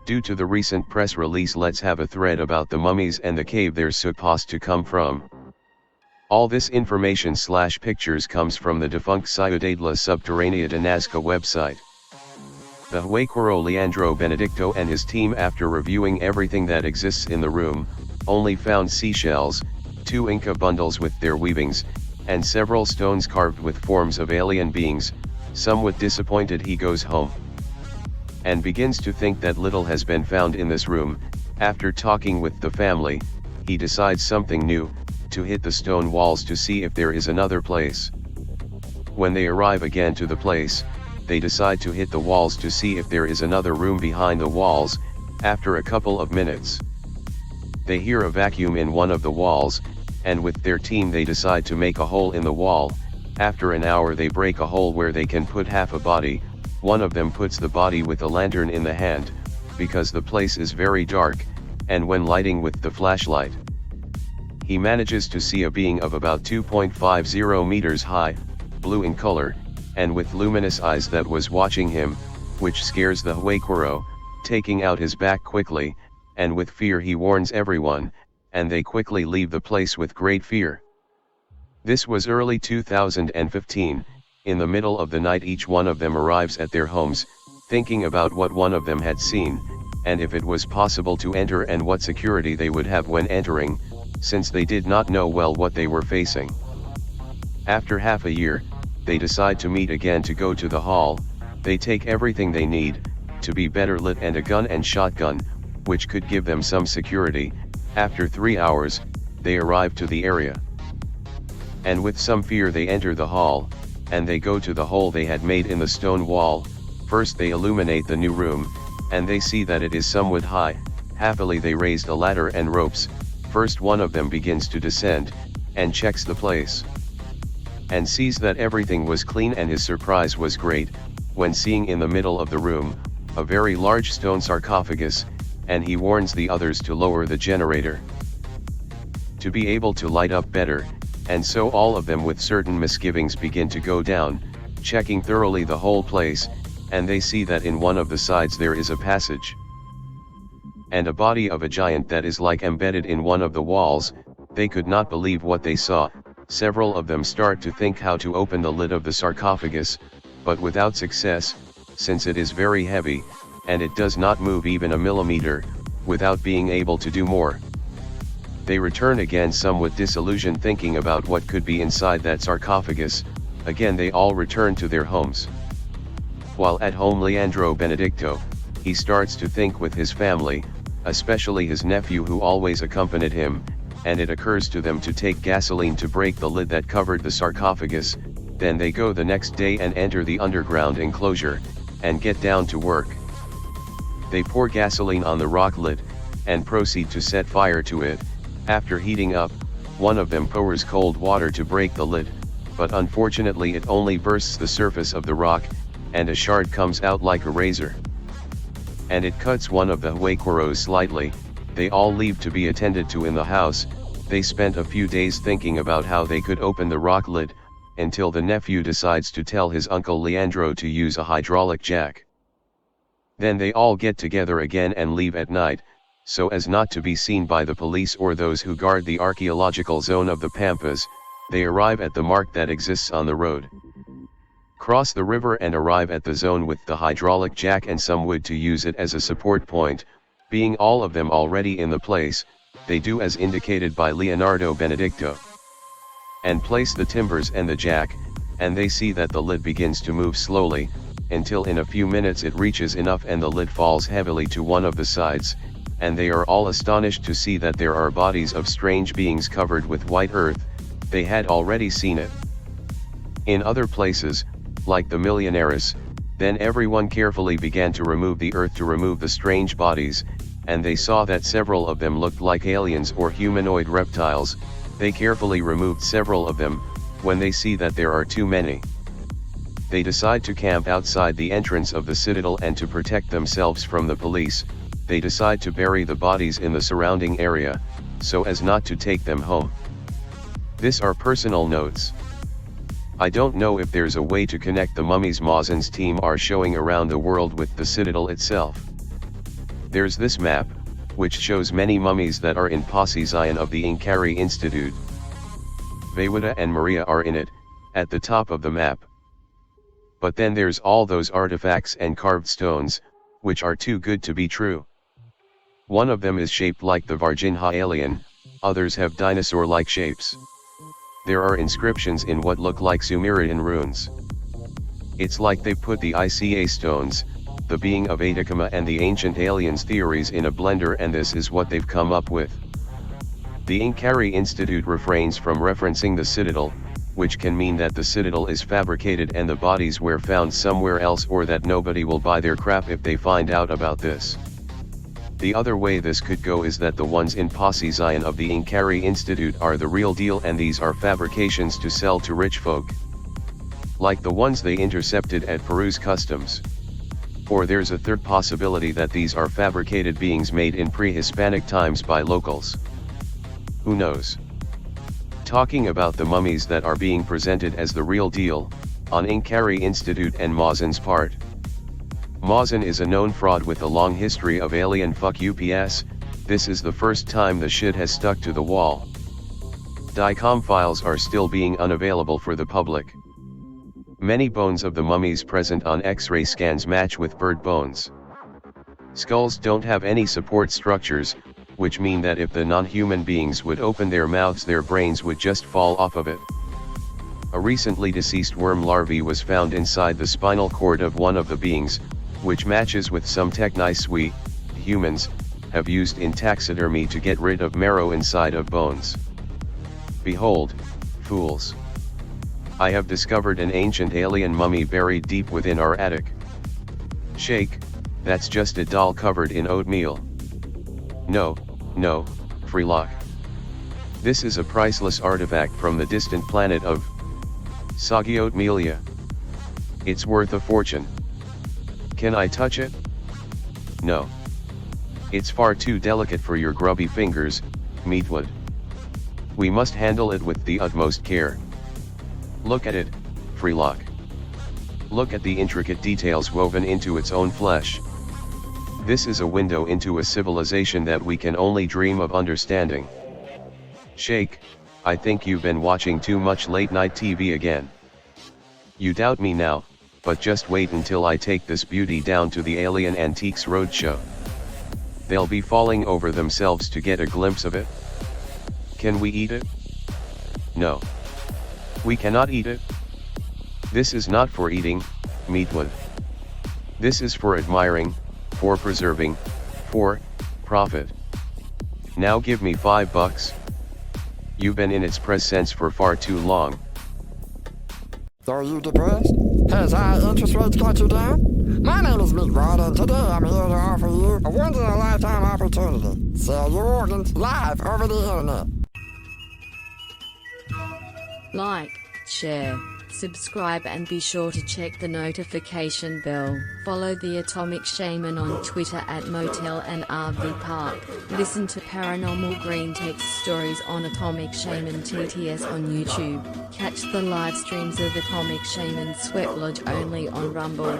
Due to the recent press release, let's have a thread about the mummies and the cave they're supposed to come from. All this information/pictures comes from the defunct Ciudadela Subterránea de Nazca website. The Huayquero Leandro Benedicto and his team, after reviewing everything that exists in the room, only found seashells, 2 Inca bundles with their weavings, and several stones carved with forms of alien beings. Somewhat disappointed, he goes home and begins to think that little has been found in this room. After talking with the family, he decides something new, to hit the stone walls to see if there is another place. When they arrive again to the place, they decide to hit the walls to see if there is another room behind the walls. After a couple of minutes, they hear a vacuum in one of the walls, and with their team they decide to make a hole in the wall. After an hour they break a hole where they can put half a body. One of them puts the body with a lantern in the hand, because the place is very dark, and when lighting with the flashlight, he manages to see a being of about 2.50 meters high, blue in color, and with luminous eyes that was watching him, which scares the Huayquero, taking out his back quickly, and with fear he warns everyone, and they quickly leave the place with great fear. This was early 2015, in the middle of the night each one of them arrives at their homes, thinking about what one of them had seen, and if it was possible to enter and what security they would have when entering, since they did not know well what they were facing. After half a year, they decide to meet again to go to the hall. They take everything they need, to be better lit and a gun and shotgun, which could give them some security. After 3 hours, they arrive to the area. And with some fear they enter the hall, and they go to the hole they had made in the stone wall. First they illuminate the new room, and they see that it is somewhat high. Happily they raised a ladder and ropes. First one of them begins to descend, and checks the place, and sees that everything was clean, and his surprise was great, when seeing in the middle of the room, a very large stone sarcophagus, and he warns the others to lower the generator, to be able to light up better, and so all of them with certain misgivings begin to go down, checking thoroughly the whole place, and they see that in one of the sides there is a passage, and a body of a giant that is like embedded in one of the walls. They could not believe what they saw. Several of them start to think how to open the lid of the sarcophagus, but without success, since it is very heavy, and it does not move even a millimeter, without being able to do more. They return again somewhat disillusioned, thinking about what could be inside that sarcophagus. Again they all return to their homes. While at home, Leandro Benedicto, he starts to think with his family, especially his nephew who always accompanied him, and it occurs to them to take gasoline to break the lid that covered the sarcophagus. Then they go the next day and enter the underground enclosure, and get down to work. They pour gasoline on the rock lid, and proceed to set fire to it. After heating up, one of them pours cold water to break the lid, but unfortunately it only bursts the surface of the rock, and a shard comes out like a razor, and it cuts one of the Huayqueros slightly. They all leave to be attended to in the house. They spent a few days thinking about how they could open the rock lid, until the nephew decides to tell his uncle Leandro to use a hydraulic jack. Then they all get together again and leave at night, so as not to be seen by the police or those who guard the archaeological zone of the Pampas. They arrive at the mark that exists on the road, cross the river and arrive at the zone with the hydraulic jack and some wood to use it as a support point. Being all of them already in the place, they do as indicated by Leonardo Benedicto, and place the timbers and the jack, and they see that the lid begins to move slowly, until in a few minutes it reaches enough and the lid falls heavily to one of the sides, and they are all astonished to see that there are bodies of strange beings covered with white earth. They had already seen it in other places, like the Millionaires. Then everyone carefully began to remove the earth to remove the strange bodies, and they saw that several of them looked like aliens or humanoid reptiles. They carefully removed several of them. When they see that there are too many, they decide to camp outside the entrance of the citadel, and to protect themselves from the police, they decide to bury the bodies in the surrounding area, so as not to take them home. This are personal notes. I don't know if there's a way to connect the Mummies Mazen's team are showing around the world with the citadel itself. There's this map, which shows many mummies that are in Posse Zion of the Inkari Institute. Vewada and Maria are in it, at the top of the map. But then there's all those artifacts and carved stones, which are too good to be true. One of them is shaped like the Varginha alien, others have dinosaur-like shapes. There are inscriptions in what look like Sumerian runes. It's like they put the Ica stones, the being of Atacama and the ancient aliens theories in a blender, and this is what they've come up with. The Inkari Institute refrains from referencing the citadel, which can mean that the citadel is fabricated and the bodies were found somewhere else, or that nobody will buy their crap if they find out about this. The other way this could go is that the ones in Posse Zion of the Inkari Institute are the real deal and these are fabrications to sell to rich folk. Like the ones they intercepted at Peru's customs. Or there's a third possibility that these are fabricated beings made in pre-Hispanic times by locals. Who knows? Talking about the mummies that are being presented as the real deal, on Inkari Institute and Mazen's part. Mazen is a known fraud with a long history of alien fuck UPS, this is the first time the shit has stuck to the wall. DICOM files are still being unavailable for the public. Many bones of the mummies present on X-ray scans match with bird bones. Skulls don't have any support structures, which mean that if the non-human beings would open their mouths, their brains would just fall off of it. A recently deceased worm larvae was found inside the spinal cord of one of the beings, which matches with some techniques we, humans, have used in taxidermy to get rid of marrow inside of bones. Behold, fools! I have discovered an ancient alien mummy buried deep within our attic. Shake, that's just a doll covered in oatmeal. No, Freelock. This is a priceless artifact from the distant planet of Sagiotmelia. It's worth a fortune. Can I touch it? No. It's far too delicate for your grubby fingers, Meatwood. We must handle it with the utmost care. Look at it, Freelock. Look at the intricate details woven into its own flesh. This is a window into a civilization that we can only dream of understanding. Shake, I think you've been watching too much late-night TV again. You doubt me now, but just wait until I take this beauty down to the Alien Antiques Roadshow. They'll be falling over themselves to get a glimpse of it. Can we eat it? No. We cannot eat it. This is not for eating, Meatwood. This is for admiring, for preserving, for profit. Now give me $5. You've been in its presence for far too long. Are you depressed? Has high interest rates got you down? My name is Meatwood, and today I'm here to offer you a once-in-a-lifetime opportunity. Sell your organs live over the internet. Like, share, subscribe, and be sure to check the notification bell. Follow the Atomic Shaman on Twitter at Motel and RV Park. Listen to Paranormal Green Text Stories on Atomic Shaman TTS on YouTube. Catch the live streams of Atomic Shaman Sweat Lodge only on Rumble.